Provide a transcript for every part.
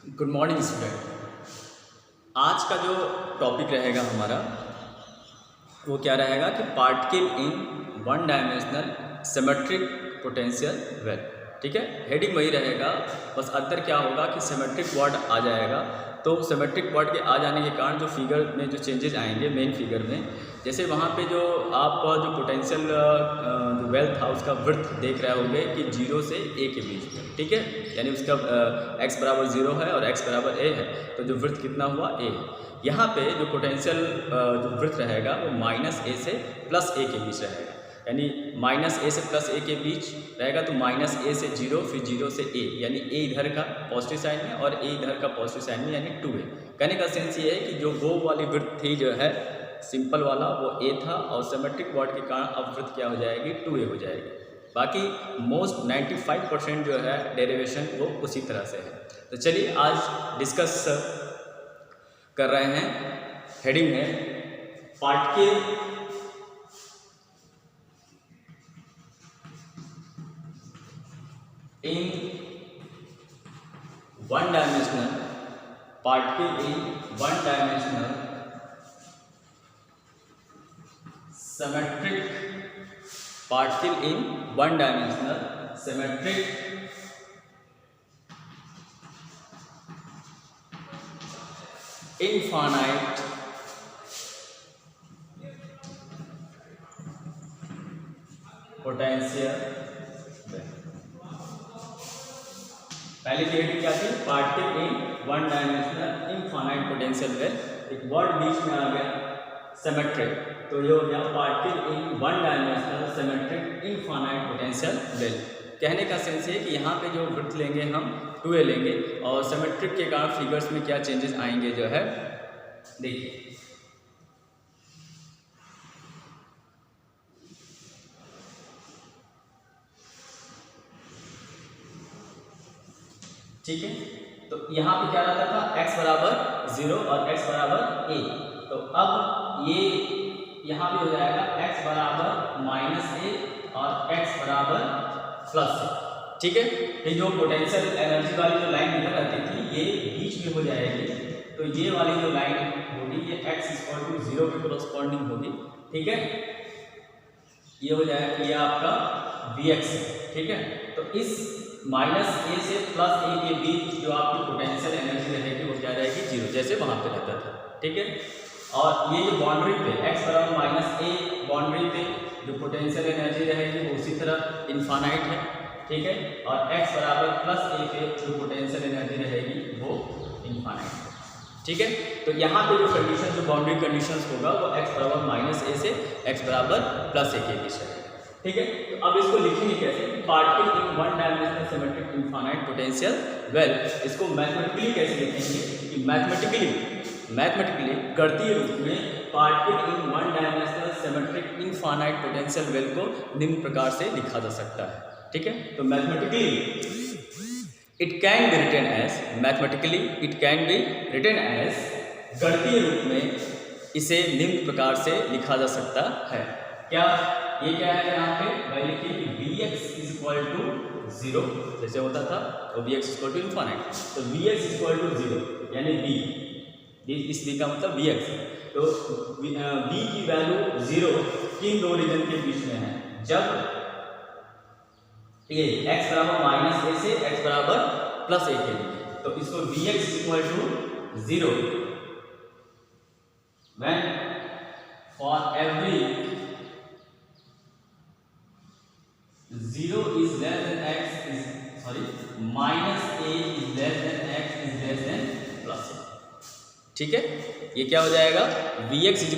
Good morning student. आज का जो टॉपिक रहेगा हमारा वो क्या रहेगा कि particle in one dimensional symmetric potential well. ठीक है, हेडिंग वही रहेगा, बस अंतर क्या होगा कि सिमेट्रिक वर्ड आ जाएगा। तो सिमेट्रिक वर्ड के आ जाने के कारण जो फिगर में जो चेंजेस आएंगे मेन फिगर में, जैसे वहाँ पे जो आप जो पोटेंशियल जो वेल था उसका विड्थ देख रहे होंगे कि 0 से a के बीच में। ठीक है, यानी उसका x बराबर 0 है और x बराबर a है, तो जो विड्थ कितना हुआ a। यहाँ पे जो पोटेंशियल जो विड्थ रहेगा वो -a से +a के बीच रहेगा, यानी -a से +a के बीच रहेगा। तो -a से 0, फिर 0 से a, यानी a इधर का पॉजिटिव साइन में और a इधर का पॉजिटिव साइन में, यानी 2a। कहने का सेंस ये है कि जो वो वाली विड्थ थी जो है सिंपल वाला वो a था, और सिमेट्रिक वर्ड के कारण अब विड्थ क्या हो जाएगी, 2a हो जाएगी। बाकी मोस्ट 95% जो है डेरिवेशन वो उसी तरह से है। तो चलिए आज डिस्कस कर रहे हैं। हेडिंग है particle in one dimensional, particle in one dimensional symmetric, particle in one dimensional symmetric infinite potential well. पहले की हेडिंग क्या थी, particle in one dimensional infinite potential well. एक वर्ड बीच में आ गया सिमेट्रिक, तो ये हो गया particle in one dimensional symmetric infinite potential well. कहने का सेंस है कि यहाँ पे जो विड्थ लेंगे हम 2a लेंगे, और सिमेट्रिक के कारण फिगर्स में क्या चेंजेस आएंगे जो है देखिए। ठीक है, तो यहाँ पे क्या रहता था, x बराबर 0 और x बराबर a। तो अब ये यहाँ पे हो जाएगा x बराबर -a और x बराबर +a। ठीक है, ये जो पोटेंशियल एनर्जी वाली जो लाइन इधर रहती थी ये बीच में हो जाएगी, तो ये वाली जो लाइन होगी ये x = 0 के कोरस्पॉन्डिंग होगी। ठीक है, ये हो जाएगा, ये आपका vx। ठीक है, तो इस -a से +a के बीच जो आपकी पोटेंशियल एनर्जी रहेगी वो क्या रहेगी, 0, जैसे वहां पे रहता था। ठीक है, और ये जो बाउंड्री पे x बराबर -a बाउंड्री पे जो पोटेंशियल एनर्जी रहेगी वो उसी तरह इनफाइनाइट है। ठीक है, और x बराबर +a पे जो पोटेंशियल एनर्जी रहेगी वो इनफाइनाइट है। ठीक है, तो यहाँ पे जो कंडीशन, जो बाउंड्री कंडीशंस होगा वो x बराबर -a से x बराबर +a के बीच रहेगा। ठीक है, तो अब इसको लिखेंगे कैसे, particle in one dimensional symmetric infinite potential well. इसको मैथमेटिकली कैसे लिखेंगे कि मैथमेटिकली गणितीय रूप में particle in one dimensional symmetric infinite potential well को निम्न प्रकार से लिखा जा सकता है। ठीक है, तो mathematically it can be written as, गणितीय रूप में इसे निम्न प्रकार से लिखा जा सकता है। क्या ये क्या है, यहाँ पे मैं लिखिए कि Vx = 0 जैसे होता था, तो Vx = इनफाइनाइट, तो Vx = 0 यानी b, इस b का मतलब Vx है। तो b की वैल्यू 0 किन दो रीजन के बीच में है, जब ये x बराबर -a से x बराबर +a के लिए, तो इसको Vx = 0 when for every 0 is less than x is -a is less than x is less than +a। ठीक है, ये क्या हो जाएगा, Vx =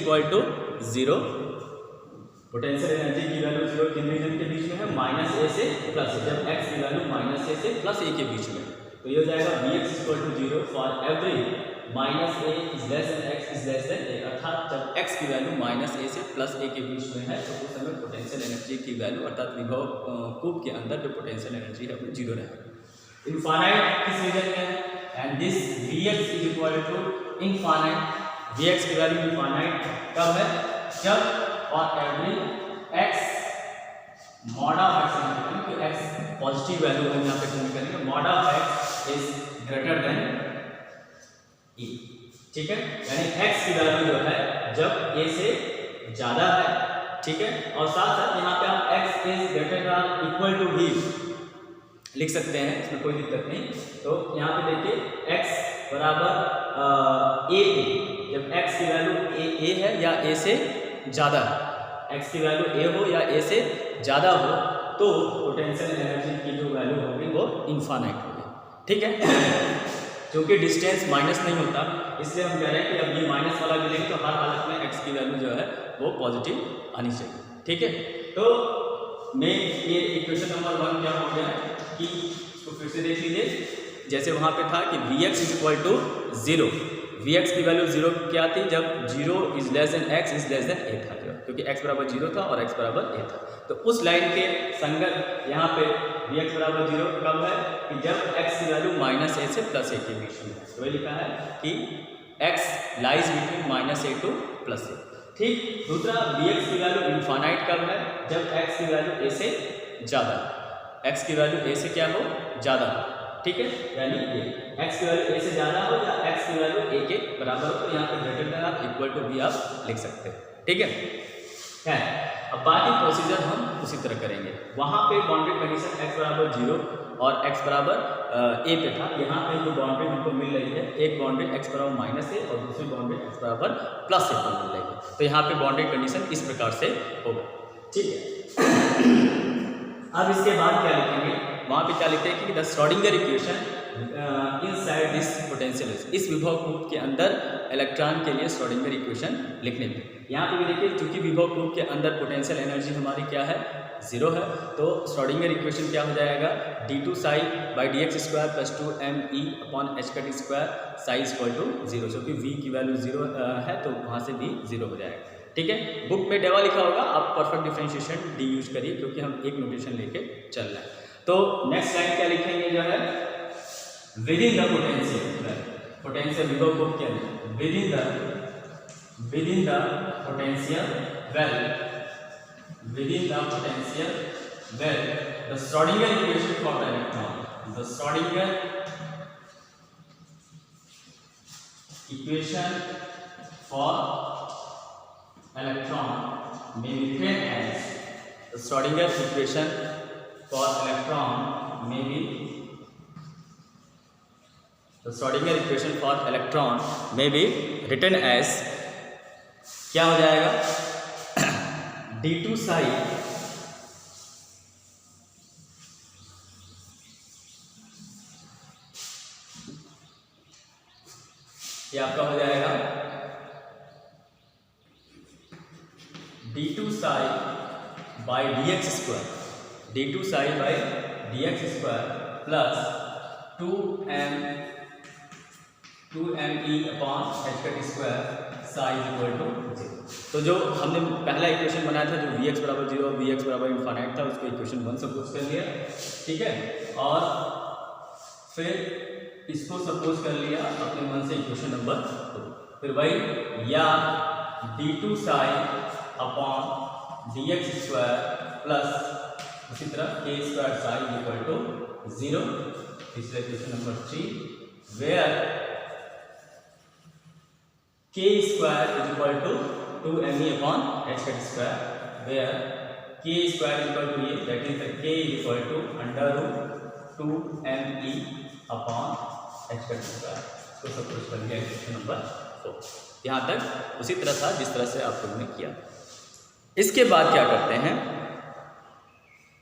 0, पोटेंशियल एनर्जी की वैल्यू 0 किन रीजन के बीच में है, -a से +a, जब x की वैल्यू -a से +a के बीच में, तो ये हो जाएगा Vx = 0 for every -a is less than x is less than a, अर्थात जब x की वैल्यू -a से +a के बीच में है तो उस समय पोटेंशियल एनर्जी की वैल्यू अर्थात विभव कूप के अंदर जो पोटेंशियल एनर्जी है वो 0 रहेगा। इनफाइनाइट किस रीजन में है, and this Vx = infinite, Vx की वैल्यू इनफाइनाइट कब है, जब for every x mod of x, x positive value हम यहाँ पे करेंगे, mod of x is greater than ई, ठीक है। यानी x की वैल्यू जो है जब a से ज़्यादा है, ठीक है, और साथ साथ यहाँ पे हम x is greater than equal to b लिख सकते हैं, इसमें कोई दिक्कत नहीं। तो यहाँ पे देखिए x बराबर a पे, जब x की वैल्यू a है या a से ज़्यादा है, x की वैल्यू a हो या a से ज़्यादा हो, तो पोटेंशियल एनर्जी की जो वैल्यू होगी वो इनफाइनाइट होगी, ठीक है। क्योंकि डिस्टेंस माइनस नहीं होता, इसलिए हम कह रहे हैं कि अब ये माइनस वाला भी लेंगे तो हर हालत में x की वैल्यू जो है वो पॉजिटिव आनी चाहिए, ठीक है। तो मैं ये इक्वेशन नंबर 1 क्या हो गया कि इसको फिर से देख लीजिए, जैसे वहाँ पे था कि Vx is equal to 0, Vx की वैल्यू 0 क्या थी, जब 0 is less than x is less than a था, क्योंकि x बराबर 0 था और x बराबर a था। तो उस लाइन के संगत यहाँ पे Vx बराबर 0 कब है कि जब x की वैल्यू -a से +a के बीच में है। तो ये लिखा है कि x lies between -a to +a, ठीक। दूसरा, Vx की वैल्यू इनफाइनाइट कब है, जब x की वैल्यू a से ज़्यादा, x की वैल्यू a से क्या हो, ज़्यादा, ठीक है। यानी ये x की वैल्यू a से ज़्यादा हो या x की वैल्यू a के बराबर हो, तो यहाँ पे ग्रेटर देन आप इक्वल टू b आप लिख सकते हैं, ठीक है। अब बाकी प्रोसीजर हम उसी तरह करेंगे। वहाँ पे बाउंड्री कंडीशन x बराबर 0 और x बराबर a पे था, यहाँ पे जो बाउंड्री हमको मिल रही है, एक बाउंड्री x बराबर -a और दूसरी बाउंड्री x बराबर +a पर मिल रही है। तो यहाँ पे बाउंड्री कंडीशन इस प्रकार से होगा, ठीक है। अब इसके बाद क्या लिखेंगे, वहाँ पे क्या लिखते हैं कि the Schrodinger equation inside this potential, इस विभव कूप के अंदर इलेक्ट्रॉन के लिए श्रोडिंगर इक्वेशन लिखने में। यहाँ पे भी देखिए, चूंकि विभव कूप के अंदर पोटेंशियल एनर्जी हमारी क्या है, 0 है, तो श्रोडिंगर इक्वेशन क्या हो जाएगा, d2 psi by dx square plus 2me upon h का d square psi equal to 0, जो कि v की वैल्यू 0 है, तो वहाँ से भी 0 हो जाएगा, ठीक है। बुक में डेवा लिखा होगा, आप परफेक्ट डिफरेंशिएशन डी यूज करिए, क्योंकि हम एक नोटेशन लेके चल रहे हैं। तो नेक्स्ट लाइन क्या लिखेंगे, जो है with in the potential, potential विभव कूप के अंदर, with in the potential well, with in the potential well the Schrodinger equation for the electron, the Schrodinger equation for electron may be written as, the Schrodinger equation for electron may be, the Schrodinger equation for electron may be written as, क्या हो जाएगा, d2 psi ये आपका हो जाएगा d2 psi by dx square, d2 psi by dx square plus 2me upon h का square psi equal to 0। तो जो हमने पहला इक्वेशन बनाया था, जो vx बराबर 0 और vx बराबर इनफाइनाइट था, उसको इक्वेशन 1 सपोज कर लिया, ठीक है, और फिर इसको सपोज कर लिया अपने मन से इक्वेशन नंबर 2। फिर वही या d2 psi upon dx square plus उसी तरह k square psi equal to 0। तीसरा equation number 3, where k square is equal to 2me upon h का square, where k square equal to ये, that is k is equal to under root 2me upon h का square. इसको suppose कर लिया equation number 4। यहाँ तक उसी तरह था जिस तरह से आप लोगों ने किया। इसके बाद क्या करते हैं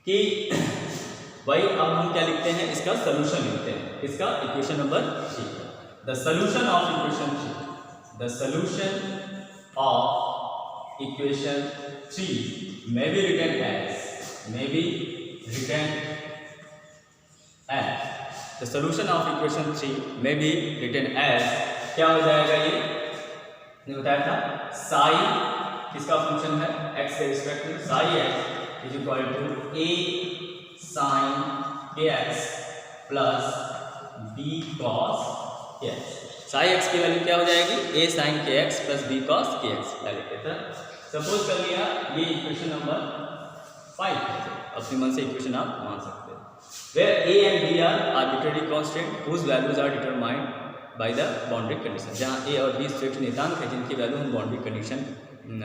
कि भाई अब हम क्या लिखते हैं, इसका सॉल्यूशन लिखते हैं, इसका equation number 3, the solution of equation 3, the solution of equation 3 may be written as, the solution of equation 3 may be written as, क्या हो जाएगा, ये बताया था, psi किसका फंक्शन है, x के रिस्पेक्ट में, psi x is equal to a sin kx plus b cos kx। psi x की वैल्यू क्या हो जाएगी, a sin kx plus b cos kx value के तरह सपोज कर लिया। ये इक्वेशन नंबर 5 है, अपने मन से इक्वेशन आप मान सकते हैं। Where a and b are arbitrary constant whose values are determined by the boundary condition, जहाँ ए और बी स्ट्रिक्ट नियतांक है जिनकी वैल्यू हम बाउंड्री कंडीशन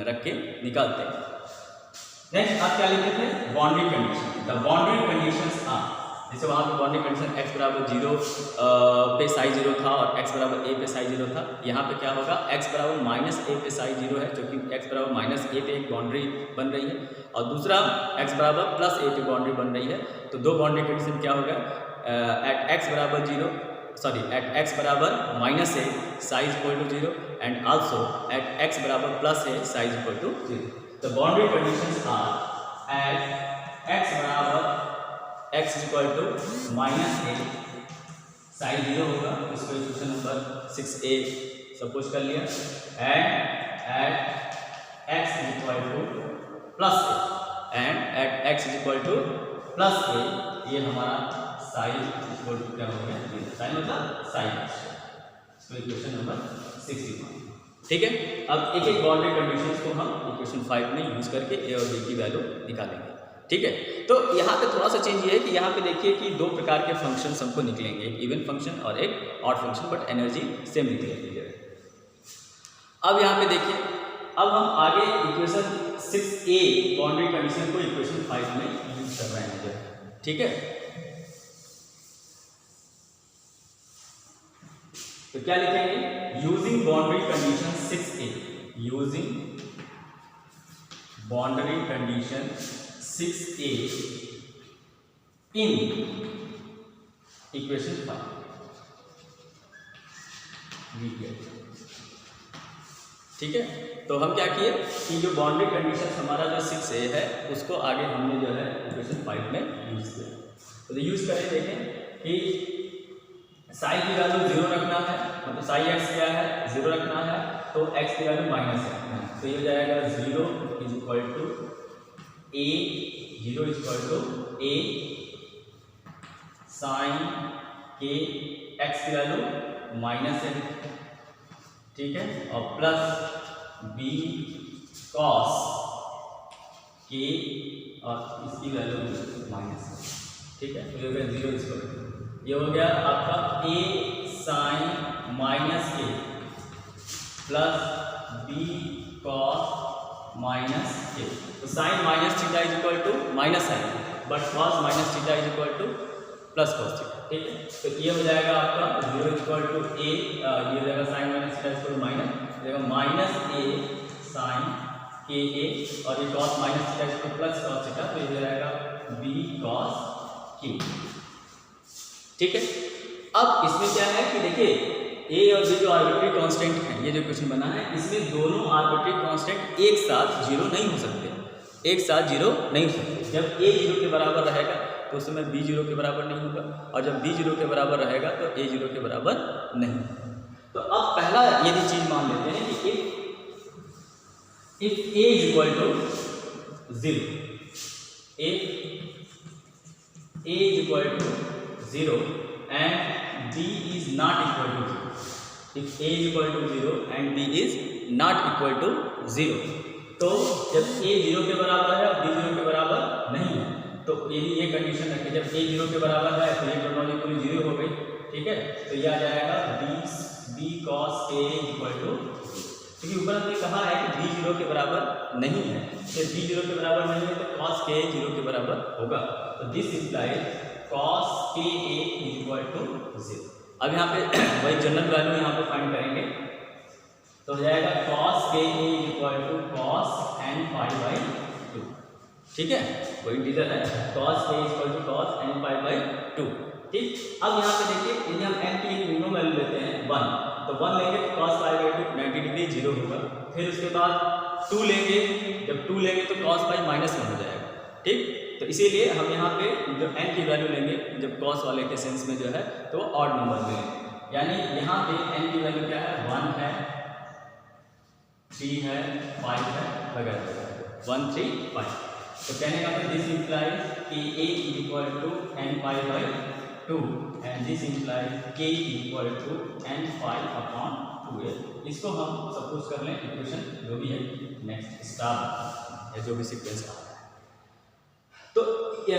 रख के निकालते हैं। नेक्स्ट आप क्या लिखे थे, boundary condition. The boundary conditions are, जैसे वहाँ पे बाउंड्री कंडीशन x बराबर 0 पे साई 0 था और x बराबर a पे साई 0 था। यहाँ पे क्या होगा, x बराबर -a पे साई 0 है, क्योंकि x बराबर -a पे एक बाउंड्री बन रही है और दूसरा x बराबर +a पे बाउंड्री बन रही है। तो दो बाउंड्री कंडीशन क्या होगा, एट x बराबर -a psi equal to 0 and also at x बराबर +a psi equal to 0। The boundary conditions are at x बराबर x equal to -a psi 0 होगा, इसको इक्वेशन नंबर 6a सपोज कर लिया, and at x equal to +a and at x equal to +a ये हमारा Sai equal to क्या हो गया, साई मतलब साई, इसको इक्वेशन नंबर 6। ठीक है, अब एक एक बाउंड्री कंडीशंस को हम इक्वेशन 5 में यूज करके ए और बी की वैल्यू निकालेंगे। ठीक है, तो यहाँ पे थोड़ा सा चेंज ये है कि यहाँ पे देखिए कि दो प्रकार के फंक्शंस हमको निकलेंगे, एक इवन फंक्शन और एक odd function, but energy same निकलेगी। अब यहाँ पे देखिए, अब हम आगे इक्वेशन 6a बाउंड्री कंडीशन को इक्वेशन 5 में यूज कर रहे हैं। ठीक है, तो क्या लिखेंगे, using boundary condition 6a, using boundary condition 6a in equation 5 we get. ठीक है, तो हम क्या किए कि जो बाउंड्री कंडीशन हमारा जो 6a है उसको आगे हमने जो है इक्वेशन 5 में यूज किया। तो यूज करें, देखें कि साई की वैल्यू 0 रखना है, मतलब साई x क्या है 0 रखना है, तो x की वैल्यू माइनस है, तो ये हो जाएगा 0 is equal to a, 0 is equal to a sine के x की वैल्यू माइनस है, ठीक है, और प्लस b कॉस के और इसकी वैल्यू माइनस है। ठीक है, तो ये हो गया 0 इज इक्वल टू, ये हो गया आपका a sine minus k plus b cos minus k. तो sine minus theta is equal to minus sine, but cos minus theta is equal to plus cos theta. ठीक है, तो ये हो जाएगा आपका 0 इज इक्वल टू a, ये हो जाएगा sine minus theta is equal to minus, हो जाएगा minus a sine k a, और ये cos minus theta is equal to plus cos theta, तो ये हो जाएगा b कॉस q। ठीक है, अब इसमें क्या है कि देखिए a और b जो आर्बिट्री कांस्टेंट हैं, ये जो क्वेश्चन बना है इसमें दोनों आर्बिट्री कांस्टेंट एक साथ 0 नहीं हो सकते, एक साथ 0 नहीं हो सकते। जब a 0 के बराबर रहेगा तो उस समय b 0 के बराबर नहीं होगा, और जब b 0 के बराबर रहेगा तो a 0 के बराबर नहीं। तो अब पहला यदि चीज मान लेते हैं कि if a is equal to 0, a is equal to 0 and b is not equal to 0, if a is equal to 0 and b is not equal to 0, तो जब a 0 के बराबर है और b 0 के बराबर नहीं है, तो यदि ये कंडीशन रखें जब a 0 के बराबर है तो ये टर्मिनोलॉजी पूरी 0 हो गई। ठीक है, तो ये आ जाएगा b cos a equal to, क्योंकि ऊपर हमने कहा है कि b 0 के बराबर नहीं है, तो b 0 के बराबर नहीं है तो cos k 0 के बराबर होगा, तो this implies cos ka is equal to 0। अब यहाँ पे वही जनरल वैल्यू यहाँ पे फाइंड करेंगे, तो हो जाएगा cos ka is equal to cos n pi by 2। ठीक है, वो इंटीजर है, cos ka is equal to cos n pi by 2। ठीक, अब यहाँ पे देखिए यदि हम n की एक मिनिमम वैल्यू लेते हैं 1, तो 1 लेंगे तो cos पाई बाई 2 90 डिग्री 0 होगा, फिर उसके बाद 2 लेंगे, जब 2 लेंगे तो cos पाई -1 हो जाएगा। ठीक, तो इसीलिए हम यहाँ पे जो n की वैल्यू लेंगे जब cos वाले के सेंस में जो है तो ऑड नंबर में लेंगे, यानी यहाँ पे n की वैल्यू क्या है 1 है, 3 है, 5 है वगैरह, 1 3 5। तो कहने का मतलब दिस इम्प्लाइज कि a is equal to n pi by 2 and this implies k equal to n pi upon 2a। इसको हम सपोज कर लें इक्वेशन जो भी है नेक्स्ट स्टार या जो भी सीक्वेंस आ रहा है। तो ये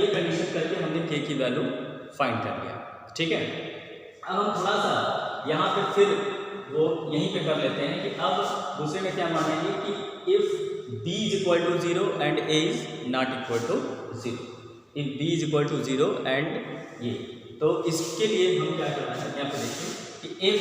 कंडीशन करके हमने k की वैल्यू फाइंड कर लिया। ठीक है, अब हम थोड़ा सा यहाँ पे फिर वो यहीं पे कर लेते हैं कि अब दूसरे में क्या मानेंगे कि if b is equal to 0 and a is not equal to 0, if b is equal to 0 and ये, तो इसके लिए हम क्या करना है, यहाँ पे देखिए कि if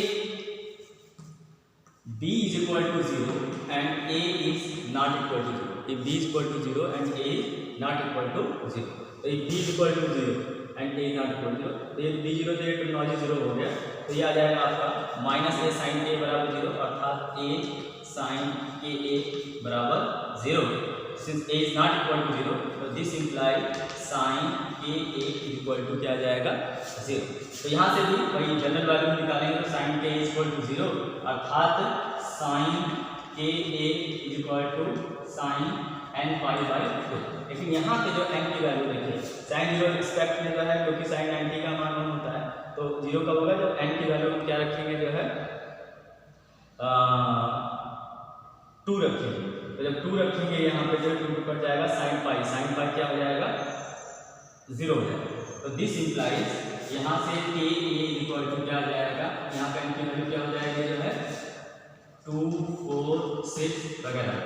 b is equal to 0 and a is not equal to 0, if b is equal to 0 and a is not equal to 0, तो if b is equal to 0 and a not equal to 0, तो ये b 0 से terminology 0 हो गया, तो ये आ जाएगा आपका माइनस a साइन k बराबर 0, अर्थात a साइन के a बराबर 0, since a is not equal to 0, तो this imply sine k a equal to क्या आ जाएगा 0। तो यहाँ से भी वही जनरल वैल्यू निकालेंगे, तो sign k a equal to 0, अर्थात sine k a equal to sine n pi by 2। लेकिन यहाँ पे जो n की वैल्यू देखिए, साइन 0 रिस्पेक्ट में जो है, क्योंकि साइन 90 का मान 1 होता है, तो 0 कब होगा, जो n की वैल्यू क्या रखेंगे, जो है 2 रखेंगे, तो जब 2 रखेंगे यहाँ पे जो 2 कट जाएगा, साइन पाई क्या हो जाएगा 0 हो जाएगा, तो दिस इंप्लाइज यहाँ से k a इक्वल टू क्या हो जाएगा, यहाँ पे n की वैल्यू क्या हो जाएगी, जो है 2, 4, 6 वगैरह,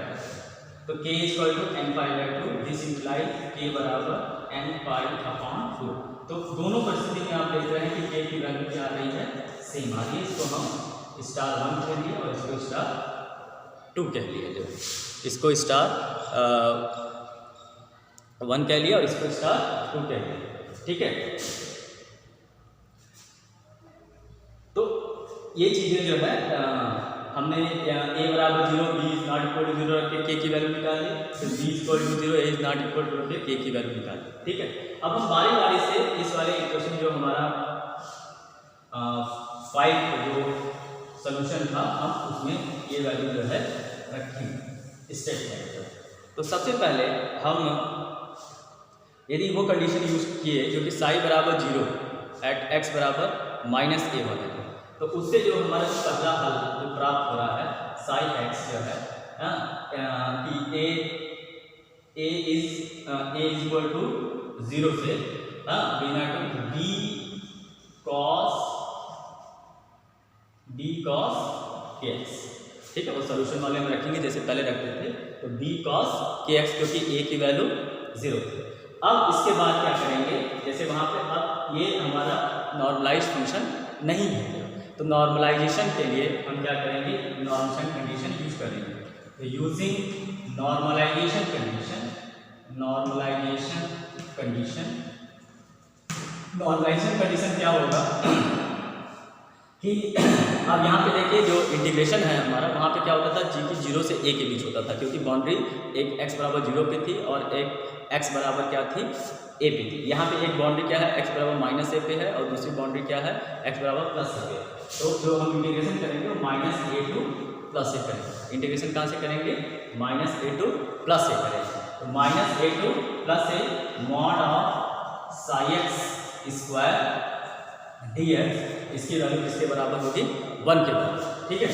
तो k equal to n pi by 2, this implies k बराबर n पाई अपॉन 2। तो दोनों परिस्थिति में आप देख रहे हैं कि k की वैल्यू क्या आ रही है, सेम आ रही है। इसको हम स्टार 1 कह लिए और इसको स्टार 2 कह लिए, जो इसको स्टार 1 कह लिया और इसको स्टार 2 कह लिया, ठीक है। तो ये चीज़ें जो है हमने a बराबर 0, b is not equal to 0 रख के k की वैल्यू निकाल ली, फिर b equal to 0, a is not equal to रख के k की वैल्यू निकाल ली, ठीक है। अब हम बारी बारी से इस वाले इक्वेशन जो हमारा 5 जो सोल्यूशन था, हम उसमें ये वैल्यू जो है रखेंगे स्टेप बाय। तो सबसे पहले हम यदि वो कंडीशन यूज किए जो कि साई बराबर 0 एट x बराबर माइनस a वाले, तो उससे जो हमारा पहला हल जो प्राप्त हो रहा है, साई x जो है कि a इज इक्वल टू 0 से बिना b cos kx, ठीक है। वो सोल्यूशन वाले में रखेंगे जैसे पहले रखते थे, तो b cos kx, क्योंकि a की वैल्यू 0 थी। अब इसके बाद क्या करेंगे, जैसे वहाँ पे अब ये हमारा नॉर्मलाइज्ड फंक्शन नहीं है, तो नॉर्मलाइजेशन के लिए हम क्या करेंगे, नॉर्मलाइजेशन कंडीशन यूज करेंगे। तो यूजिंग नॉर्मलाइजेशन कंडीशन क्या होगा कि अब यहाँ पे देखिए जो इंटीग्रेशन है हमारा, वहाँ पे क्या होता था, g की 0 से a के बीच होता था, क्योंकि बाउंड्री एक x बराबर 0 पे थी और एक x बराबर क्या थी, a पे थी। यहाँ पे एक बाउंड्री क्या है, x बराबर माइनस a पे है और दूसरी बाउंड्री क्या है, x बराबर प्लस a पे है। तो जो हम इंटीग्रेशन करेंगे वो minus a two plus a करेंगे। इंटीग्रेशन कहाँ से करेंगे, minus a two plus a करेंगे। तो minus a two plus a mod of Sai x square dx, इसकी वैल्यू किसके बराबर होगी, 1 के बराबर, ठीक है।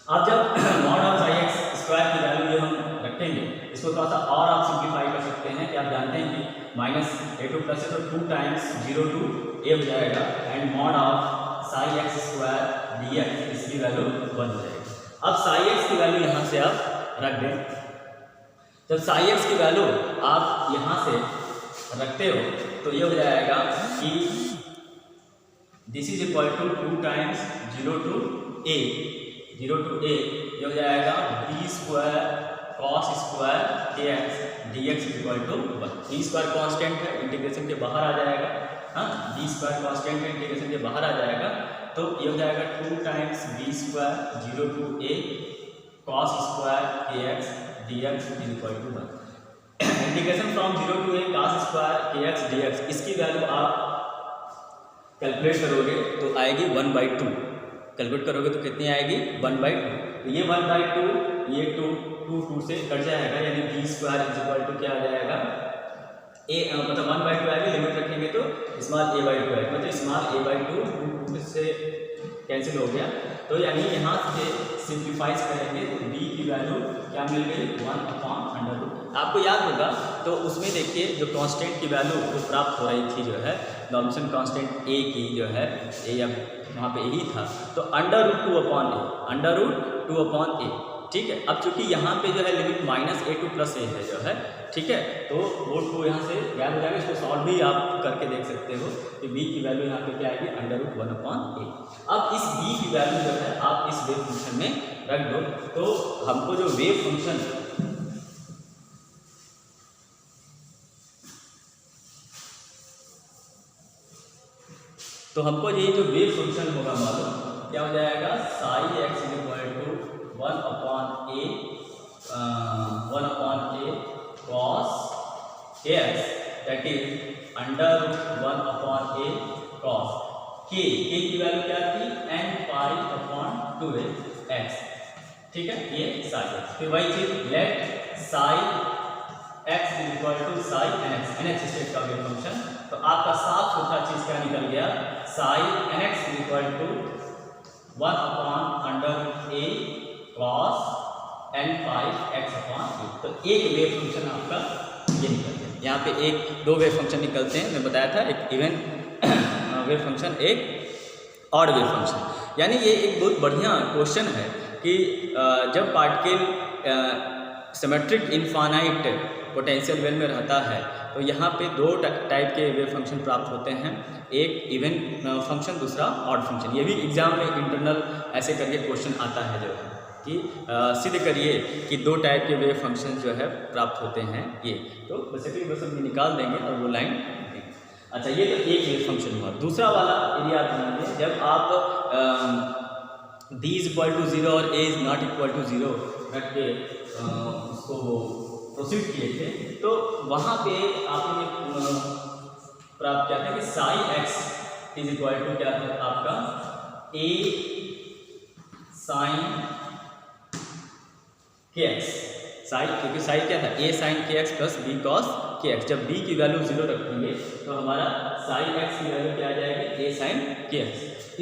अब जब mod of Sai x square की वैल्यू जो हम रखेंगे, इसको थोड़ा सा और आप सिंप्लीफाई कर सकते हैं कि आप जानते हैं कि minus a two plus a, तो 2 टाइम्स 0 टू a हो जाएगा, and mod of Sai x square dx, इसकी वैल्यू 1 हो जाएगी। अब साई एक्स की वैल्यू यहाँ से आप रख दें। जब साई एक्स की वैल्यू आप यहाँ से रखते हो तो ये हो जाएगा कि this is equal to 2 times 0 to a, ये हो जाएगा b square cos square kx dx equal to 1। b square constant है, इंटीग्रेशन के बाहर आ जाएगा, हाँ, b स्क्वायर कॉन्स्टेंट है, इंटीग्रेशन के बाहर आ जाएगा, तो ये हो जाएगा 2 times b square 0 to a cos square kx dx equal to 1। Integration from 0 to a cos square kx dx, इसकी वैल्यू आप कैलकुलेट करोगे तो आएगी 1/2। कैलकुलेट करोगे तो कितनी आएगी, 1/2। तो ये 1/2, ये 2 से कट जाएगा, यानी b square is equal to क्या आ जाएगा, a मतलब 1/2 आएगी, लिमिट रखेंगे तो स्मॉल a/2 आएगा, मतलब स्मॉल a/2 2 से कैंसिल हो गया। तो यानी यहाँ से सिंप्लीफाइज करेंगे तो b की वैल्यू क्या मिल गई, 1/2 अंडर रूट। आपको याद होगा तो उसमें देखिए जो कांस्टेंट की वैल्यू जो प्राप्त हो रही थी जो है डॉल्मसन कांस्टेंट ए की जो है ए अब वहाँ पे यही था, तो अंडर रूट 2 अपॉन ए, अंडर रूट 2 अपॉन ए, ठीक है। अब चूंकि यहाँ पे जो है लिमिट -a to +a है जो है, ठीक है, तो वो 2 यहाँ से गायब हो जाएगा। इसको सॉल्व भी आप करके देख सकते हो कि b की वैल्यू यहाँ पे क्या आएगी अंडर रूट 1 अपॉन ए। अब इस b की वैल्यू जो है आप इस वेव फंक्शन में रख दो, तो हमको जो वेव फंक्शन ये जो वेव फंक्शन होगा मालूम क्या हो जाएगा, psi x = 1 upon a cos kx, that is under root 1 upon a cos k की वैल्यू क्या थी n पाई अपॉन 2x, ठीक है, ये साई x। फिर वही चीज let psi x = psi nx state का वेव फंक्शन, तो आपका साफ सुथरा चीज क्या निकल गया, psi nx = 1 upon under root a cos n pi x upon e। तो एक वेव फंक्शन आपका ये निकल गया। यहाँ पे एक दो वेव फंक्शन निकलते हैं, मैं बताया था, एक इवन वेव फंक्शन, एक ऑड वेव फंक्शन। यानी ये एक बहुत बढ़िया क्वेश्चन है कि जब particle symmetric infinite potential well में रहता है तो यहाँ पे दो टाइप के वेव फंक्शन प्राप्त होते हैं, एक इवन फंक्शन, दूसरा ऑड फंक्शन। ये भी एग्जाम में इंटरनल ऐसे करके क्वेश्चन आता है जो है कि सिद्ध करिए कि दो टाइप के वेव फंक्शन जो है प्राप्त होते हैं ये, तो बेसिकली बस हम निकाल देंगे और वो लाइन देंगे। अच्छा, ये तो एक वेव फंक्शन हुआ। दूसरा वाला यदि आप ध्यान दें, जब आप b = 0 और a ≠ 0 रख के उसको प्रोसीड किए थे, तो वहाँ पे आपने प्राप्त किया था कि साई x = क्या था आपका a sin kx, साई, क्योंकि साई क्या था a sin kx + b cos kx। जब b की वैल्यू 0 रखेंगे तो हमारा साई x की वैल्यू क्या आ जाएगी a sin kx।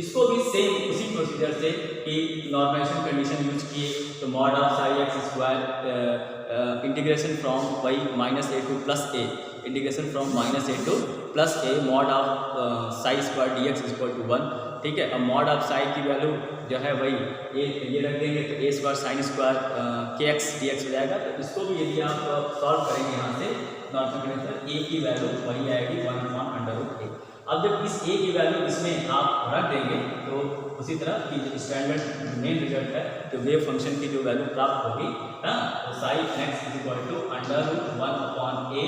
इसको भी सेम उसी प्रोसीजर से कि नॉर्मलाइजेशन कंडीशन यूज किए, तो mod of psi x² integration from y -a to +a, integration from -a to +a mod of साई² dx = 1, ठीक है। अब मॉड ऑफ साई की वैल्यू जो है वही ये रख देंगे तो a² sin² kx dx हो जाएगा। तो इसको भी यदि आप सॉल्व करेंगे यहाँ से नॉर्मल कंडीशन, a की वैल्यू वही आएगी 1 अपॉन √a। अब जब इस a की वैल्यू इसमें आप रख देंगे तो उसी तरह की जो स्टैंडर्ड मेन रिजल्ट है, तो वेव फंक्शन की जो वैल्यू प्राप्त होगी, हाँ, तो psi x = √1 upon a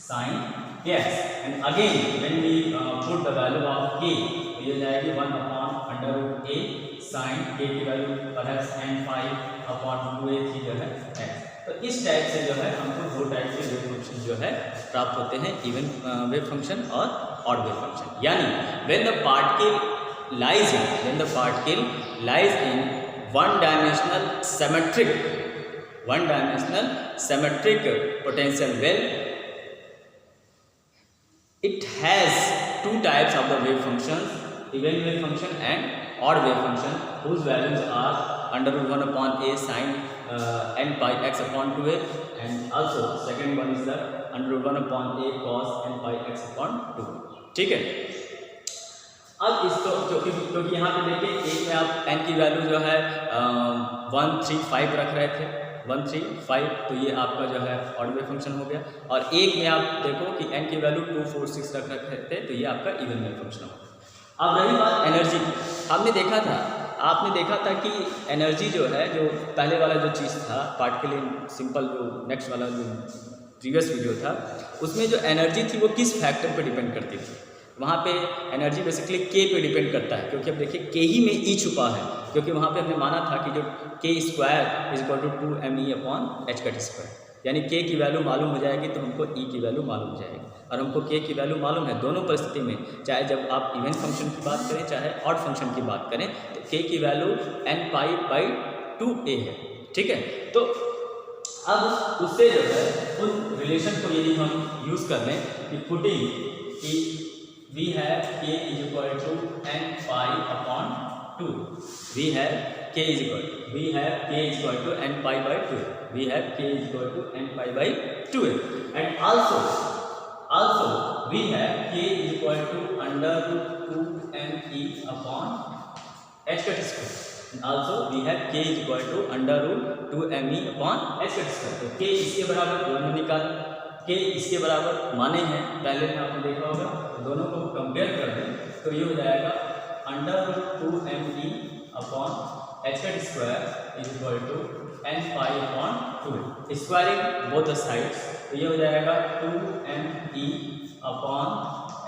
sin kx, and again when we put the value of k, तो ये जाएगी 1 अपॉन √a sin k की value perhaps n pi upon 2a थी जो है x। तो इस टाइप से जो है हमको दो टाइप के वेव फंक्शन जो है प्राप्त होते हैं, इवन वेव फंक्शन और ऑड वेव फंक्शन। यानी when the particle lies in one dimensional symmetric potential well, it has two types of the wave functions, even wave function and odd wave function, whose values are √1 upon a sin n pi x upon 2a, and also second one is the √1 upon a cos n pi x upon 2, ठीक है। अब इसको क्योंकि यहाँ पे देखिए एक में आप n की वैल्यू जो है 1 3 5 रख रहे थे, 1 3 5, तो ये आपका जो है ऑड वेव फंक्शन हो गया। और एक में आप देखो कि n की वैल्यू 2 4 6 रख रखे थे, तो ये आपका इवन वेव फंक्शन हो गया। अब रही बात एनर्जी की, आपने देखा था कि एनर्जी जो है, जो पहले वाला जो चीज़ था पार्टिकल इन सिंपल, जो नेक्स्ट वाला जो प्रीवियस वीडियो था, उसमें जो एनर्जी थी वो किस फैक्टर पर डिपेंड करती थी। वहाँ पे एनर्जी बेसिकली k पे डिपेंड करता है, क्योंकि अब देखिए k ही में e छुपा है, क्योंकि वहाँ पे हमने माना था कि जो k² = 2me अपॉन h², यानी k की वैल्यू मालूम हो जाएगी तो हमको e की वैल्यू मालूम हो जाएगी। और हमको k की वैल्यू मालूम है दोनों परिस्थिति में, चाहे जब आप इवन फंक्शन की बात करें चाहे ऑड फंक्शन की बात करें, तो k की वैल्यू n पाई 2a है, ठीक है। तो अब उससे जो है उन रिलेशन को यदि हम यूज़ कर लें कि पुटिंग की we have k = n pi upon 2, we have k is equal to, we have k is equal to n pi by 2, we have k is equal to n pi by 2, and also we have k is equal to under root 2me upon h cut square, and also we have k is equal to under root 2me upon h cut square। तो k इसके बराबर दोनों निकाल, k इसके बराबर माने हैं पहले में आपने देखा होगा, तो दोनों को कंपेयर कर दें तो ये हो जाएगा under root 2me upon h cut square is equal to n pi upon 2, squaring both the sides, तो ये हो जाएगा 2me upon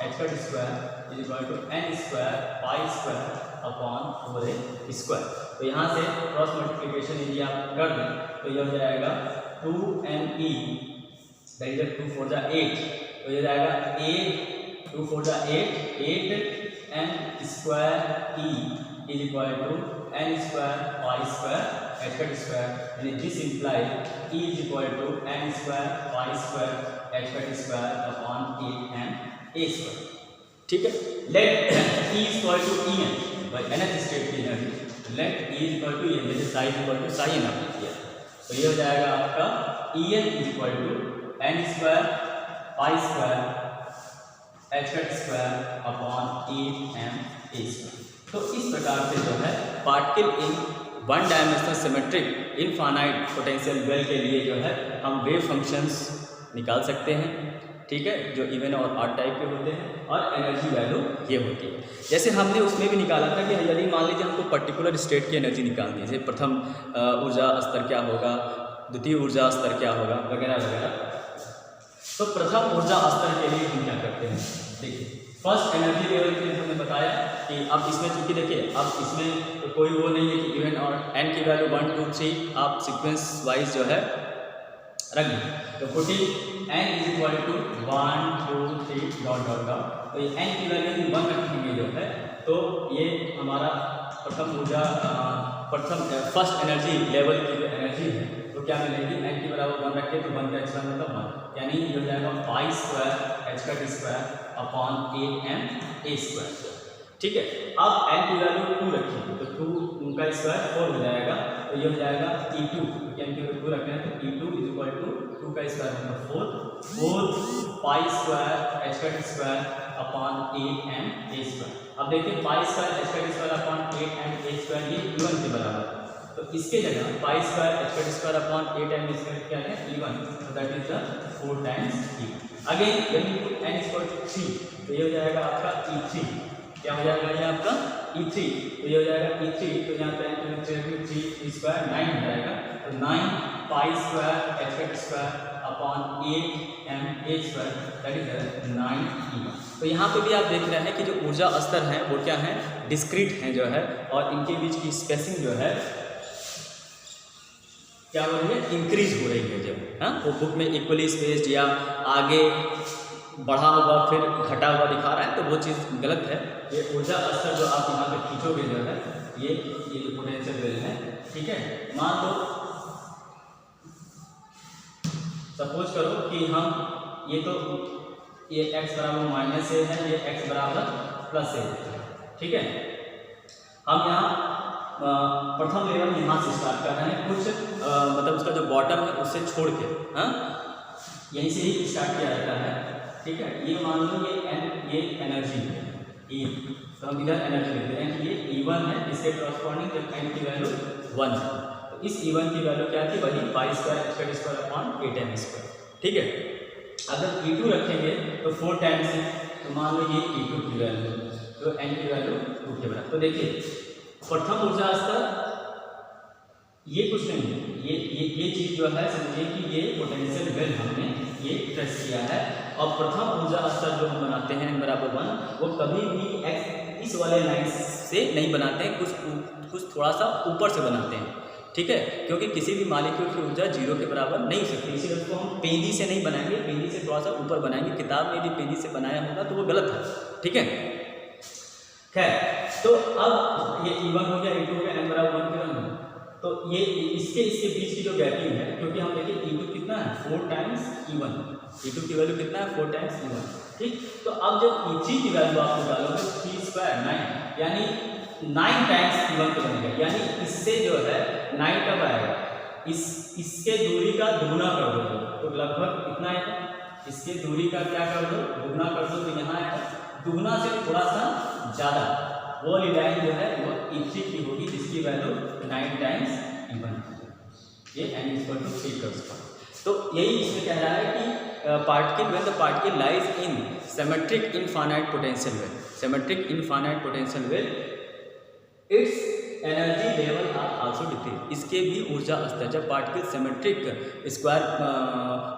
h cut square is equal to n square pi square upon 4a square. तो यहाँ से cross multiplication यदि आप कर दें तो ये हो जाएगा 2me दैट इज 2 4 8, तो ये जाएगा 8 2 4 8 n square e is equal to n square pi square h cut square, यानी this imply e is equal to n square pi square h cut square upon 8n a square. ठीक है, let e is equal to en by nth state की energy, let e is equal to en, जैसे psi is equal to psi n आपने किया, तो ये हो जाएगा आपका en is equal to n square pi square h cut square upon 8m a square. तो इस प्रकार से जो है particle in one dimensional symmetric infinite potential well के लिए जो है हम वेव फंक्शंस निकाल सकते हैं। ठीक है, जो इवन और ऑड टाइप के होते हैं, और एनर्जी वैल्यू ये होती है। जैसे हमने उसमें भी निकाला था कि यदि मान लीजिए हमको पर्टिकुलर स्टेट की एनर्जी निकालनी है, जैसे प्रथम ऊर्जा स्तर क्या होगा, द्वितीय ऊर्जा स्तर क्या होगा, वगैरह वगैरह। तो प्रथम ऊर्जा स्तर के लिए हम क्या करते हैं, देखिए फर्स्ट एनर्जी लेवल के लिए हमने बताया कि अब इसमें चूंकि देखिए अब इसमें तो कोई वो नहीं है कि इवन और n की वैल्यू 1 2 3 आप सीक्वेंस वाइज जो है रख दें, तो putting n is equal to 1 2 3 dot dot dot, तो ये n की वैल्यू 1 रखेंगे जो है, तो ये हमारा प्रथम ऊर्जा फर्स्ट एनर्जी लेवल की जो एनर्जी है तो क्या मिलेगी, n की बराबर 1 रखें तो 1 का एक्स्ट्रा मतलब 1, यानी ये हो जाएगा पाई square h cut square upon 8m a square. ठीक है, अब n की वैल्यू 2 रखिए तो 2 का स्क्वायर 4 हो जाएगा, तो ये हो जाएगा e2, n की वैल्यू 2 रखना है तो e2 इज इक्वल टू 2 का स्क्वायर मतलब 4 pi square h cut square upon 8m a square. अब देखिए pi square h cut square upon 8m a square ये e1 के बराबर है, तो इसके जगह pi square h cut square upon 8m square क्या है e1, तो that is the 4 times e1। Again when you put n equal to 3 तो ये हो जाएगा आपका e3, क्या हो जाएगा ये आपका e3, तो ये हो जाएगा e3, तो यहाँ पे n 3 स्क्वायर 9 हो जाएगा, तो 9 पाई square h cut square upon 8m a square that is 9e1। तो यहाँ पे भी आप देख रहे हैं कि जो ऊर्जा स्तर हैं वो क्या हैं, डिस्क्रीट हैं जो है, और इनके बीच की स्पेसिंग जो है क्या हो रही है, इंक्रीज हो रही है। जब हाँ वो बुक में इक्वली स्पेस्ड या आगे बढ़ा हुआ फिर घटा हुआ दिखा रहा है तो वो चीज़ गलत है। ये ऊर्जा स्तर जो आप यहाँ पे खींचोगे जो है ये जो पोटेंशियल वेल है, ठीक है, मान लो सपोज करो कि हम ये x बराबर माइनस ए है, ये x बराबर प्लस ए है, ठीक है। हम यहाँ प्रथम लेवल यहाँ से स्टार्ट कर रहे हैं, कुछ मतलब उसका जो बॉटम है उससे छोड़ के, हाँ यहीं से ही स्टार्ट किया जाता है, ठीक है। ये मान लो ये एनर्जी है E, तो हम इधर एनर्जी लिखते हैं कि ये E1 है, इसके कॉरस्पॉन्डिंग जब n की वैल्यू 1 है तो इस E1 की वैल्यू क्या थी, वही पाई square h cut square upon 8m square, ठीक है। अगर E2 रखेंगे तो 4 टाइम्स है, तो मान लो ये E2 की वैल्यू तो n की वैल्यू 2 के बराबर। तो देखिए प्रथम ऊर्जा स्तर ये कुछ नहीं है, ये चीज़ जो है समझिए कि ये पोटेंशियल वेल हमने ये ट्रेस किया है, और प्रथम ऊर्जा स्तर जो हम बनाते हैं n बराबर 1 वो कभी भी x इस वाले लाइन से नहीं बनाते हैं, कुछ थोड़ा सा ऊपर से बनाते हैं, ठीक है, क्योंकि किसी भी मॉलिक्यूल की ऊर्जा 0 के बराबर नहीं हो सकती, इसीलिए उसको हम पेंदी से नहीं बनाएंगे, पेंदी से थोड़ा सा ऊपर बनाएंगे। किताब में भी पेंदी से बनाया होगा तो वो गलत है, ठीक है। खैर, तो अब ये E1 हो गया, E2 हो गया, n बराबर 1 के बराबर, तो ये इसके बीच की जो गैपिंग है, क्योंकि हम देखिए E2 कितना है 4 टाइम्स E1, E2 की वैल्यू कितना है 4 टाइम्स E1, ठीक। तो अब जब E3 की वैल्यू आप निकालोगे 3 स्क्वायर 9, यानी 9 टाइम्स E1 तो बनेगा, यानी इससे जो है 9 कब आएगा, इसके दूरी का दुगुना कर दो तो लगभग इतना आएगा। इसके दूरी का क्या कर दो, दुगुना कर दो तो यहाँ आएगा। दुगुना से थोड़ा सा ज़्यादा वो वाली लाइन जो है वो E3 की होगी, जिसकी वैल्यू 9 टाइम्स E1 ये n = 3 कॉरस्पॉन्ड। तो यही इसमें कह रहा है कि particle when the particle lies in symmetric infinite potential well, symmetric infinite potential well its energy level are also decrease. इसके भी ऊर्जा स्तर, जब पार्टिकल सिमेट्रिक स्क्वायर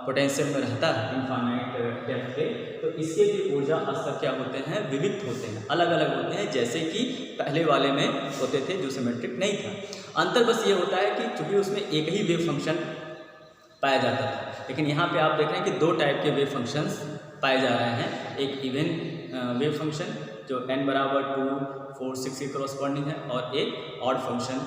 पोटेंशियल में रहता है इनफाइनाइट डेप्थ पे, तो इसके भी ऊर्जा स्तर क्या होते हैं, विविध होते हैं, अलग अलग होते हैं, जैसे कि पहले वाले में होते थे जो सिमेट्रिक नहीं था। अंतर बस ये होता है कि चूंकि उसमें एक ही वेव फंक्शन पाया जाता था, लेकिन यहाँ पे आप देख रहे हैं कि दो टाइप के वेव फंक्शंस पाए जा रहे हैं। एक इवन वेव फंक्शन जो n बराबर 2, 4, 6 के कॉरस्पॉन्डिंग है, और एक ऑड फंक्शन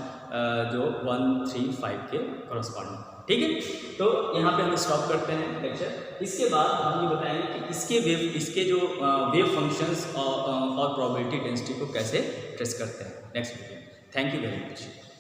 जो 1, 3, 5 के कॉरस्पॉन्डिंग। ठीक है, तो यहाँ पे हम स्टॉप करते हैं लेक्चर। इसके बाद हम ये बताएंगे कि इसके जो वेव फंक्शंस और प्रोबेबिलिटी डेंसिटी को कैसे ट्रेस करते हैं next video. Thank you very much.